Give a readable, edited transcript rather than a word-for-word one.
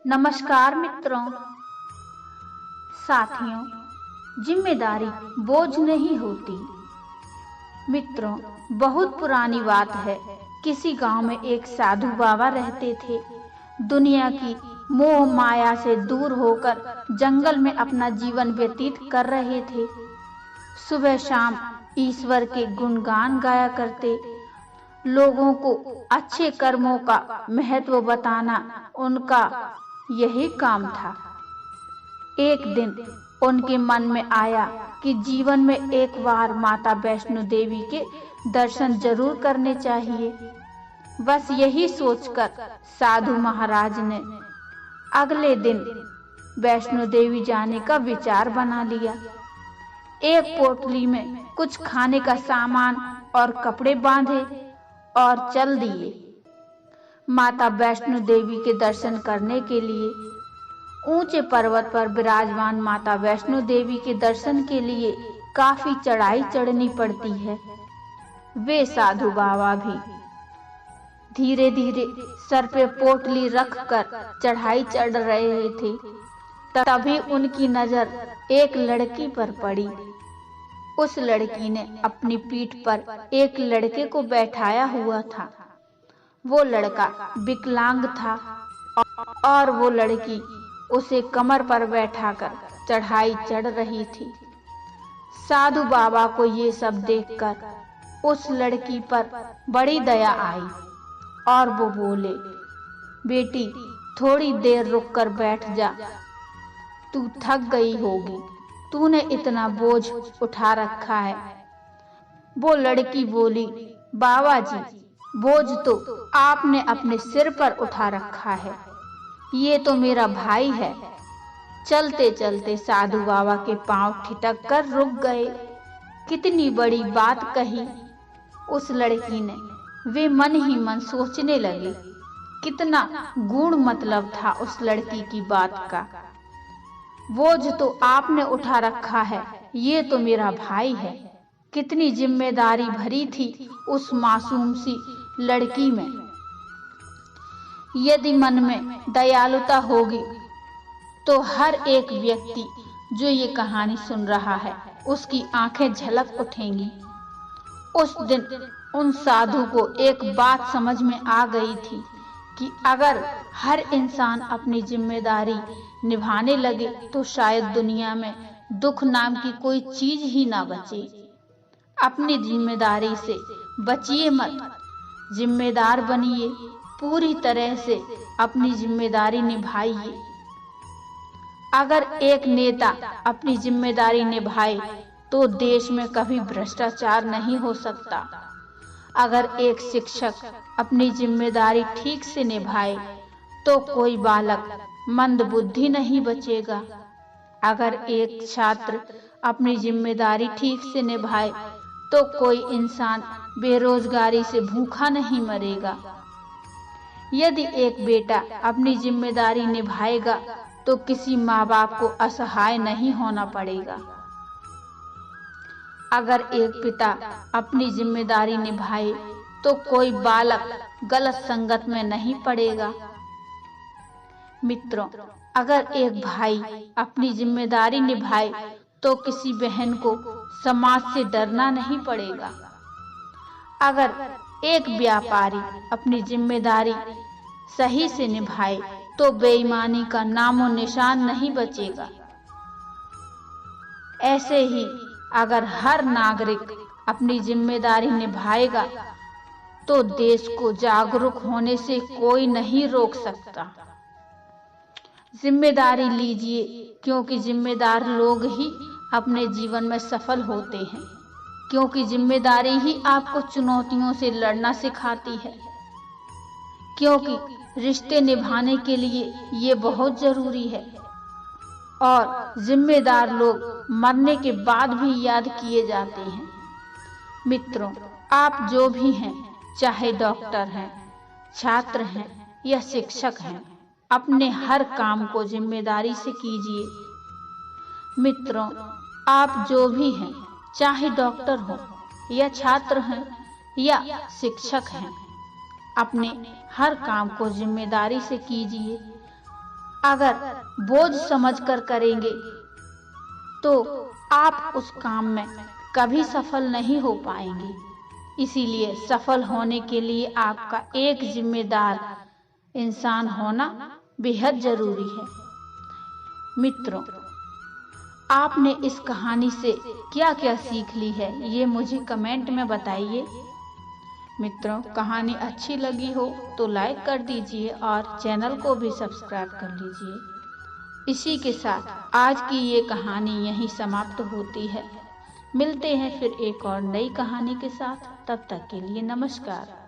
नमस्कार मित्रों, साथियों। जिम्मेदारी बोझ नहीं होती। मित्रों, बहुत पुरानी बात है। किसी गांव में एक साधु बाबा रहते थे। दुनिया की मोह माया से दूर होकर जंगल में अपना जीवन व्यतीत कर रहे थे। सुबह शाम ईश्वर के गुणगान गाया करते। लोगों को अच्छे कर्मों का महत्व बताना उनका यही काम था। एक दिन उनके मन में आया कि जीवन में एक बार माता वैष्णो देवी के दर्शन जरूर करने चाहिए। बस यही सोचकर साधु महाराज ने अगले दिन वैष्णो देवी जाने का विचार बना लिया। एक पोटली में कुछ खाने का सामान और कपड़े बांधे और चल दिए माता वैष्णो देवी के दर्शन करने के लिए। ऊंचे पर्वत पर विराजमान माता वैष्णो देवी के दर्शन के लिए काफी चढ़ाई चढ़नी पड़ती है। वे साधु बाबा भी धीरे धीरे सर पे पोटली रखकर चढ़ाई चढ़ रहे थे। तभी उनकी नजर एक लड़की पर पड़ी। उस लड़की ने अपनी पीठ पर एक लड़के को बैठाया हुआ था। वो लड़का विकलांग था और वो लड़की उसे कमर पर बैठाकर चढ़ाई चढ़ रही थी। साधु बाबा को ये सब देखकर उस लड़की पर बड़ी दया आई और वो बोले, बेटी थोड़ी देर रुककर बैठ जा, तू थक गई होगी, तूने इतना बोझ उठा रखा है। वो लड़की बोली, बाबा जी, बोझ तो आपने अपने सिर पर उठा रखा है, ये तो मेरा भाई है। चलते चलते साधु बाबा के पांव ठिठक कर रुक गए। कितनी बड़ी बात कही उस लड़की ने। वे मन ही मन सोचने लगे, कितना गूढ़ मतलब था उस लड़की की बात का। बोझ तो आपने उठा रखा है, ये तो मेरा भाई है। कितनी जिम्मेदारी भरी थी उस मासूम सी लड़की में। यदि मन में दयालुता होगी तो हर एक व्यक्ति जो ये कहानी सुन रहा है उसकी आंखें झलक उठेंगी। उस दिन उन साधु को एक बात समझ में आ गई थी कि अगर हर इंसान अपनी जिम्मेदारी निभाने लगे तो शायद दुनिया में दुख नाम की कोई चीज ही ना बचे। अपनी जिम्मेदारी से बचिए मत, जिम्मेदार बनिए, पूरी तरह से अपनी जिम्मेदारी निभाइए। अगर एक नेता अपनी जिम्मेदारी निभाए तो देश में कभी भ्रष्टाचार नहीं हो सकता। अगर एक शिक्षक अपनी जिम्मेदारी ठीक से निभाए तो कोई बालक मंदबुद्धि नहीं बचेगा। अगर एक छात्र अपनी जिम्मेदारी ठीक से निभाए तो कोई इंसान बेरोजगारी से भूखा नहीं मरेगा। यदि एक बेटा अपनी जिम्मेदारी निभाएगा तो किसी माँ बाप को असहाय नहीं होना पड़ेगा। अगर एक पिता अपनी जिम्मेदारी निभाए तो कोई बालक गलत संगत में नहीं पड़ेगा। मित्रों, अगर एक भाई अपनी जिम्मेदारी निभाए तो किसी बहन को समाज से डरना नहीं पड़ेगा। अगर एक व्यापारी अपनी जिम्मेदारी सही से निभाए तो बेईमानी का नामो निशान नहीं बचेगा। ऐसे ही अगर हर नागरिक अपनी जिम्मेदारी निभाएगा तो देश को जागरूक होने से कोई नहीं रोक सकता। जिम्मेदारी लीजिए, क्योंकि जिम्मेदार लोग ही अपने जीवन में सफल होते हैं, क्योंकि जिम्मेदारी ही आपको चुनौतियों से लड़ना सिखाती है। क्योंकि रिश्ते निभाने के लिए ये बहुत जरूरी है और जिम्मेदार लोग मरने के बाद भी याद किए जाते हैं। मित्रों, आप जो भी हैं, चाहे डॉक्टर हैं, छात्र हैं या शिक्षक हैं, अपने हर काम को जिम्मेदारी से कीजिए। मित्रों, आप जो भी हैं, चाहे डॉक्टर हो या छात्र हैं या शिक्षक हैं, अपने हर काम को जिम्मेदारी से कीजिए। अगर बोझ समझकर करेंगे तो आप उस काम में कभी सफल नहीं हो पाएंगे। इसीलिए सफल होने के लिए आपका एक जिम्मेदार इंसान होना बेहद जरूरी है। मित्रों, आपने इस कहानी से क्या क्या सीख ली है, ये मुझे कमेंट में बताइए। मित्रों, कहानी अच्छी लगी हो तो लाइक कर दीजिए और चैनल को भी सब्सक्राइब कर लीजिए। इसी के साथ आज की ये कहानी यहीं समाप्त होती है। मिलते हैं फिर एक और नई कहानी के साथ। तब तक के लिए नमस्कार।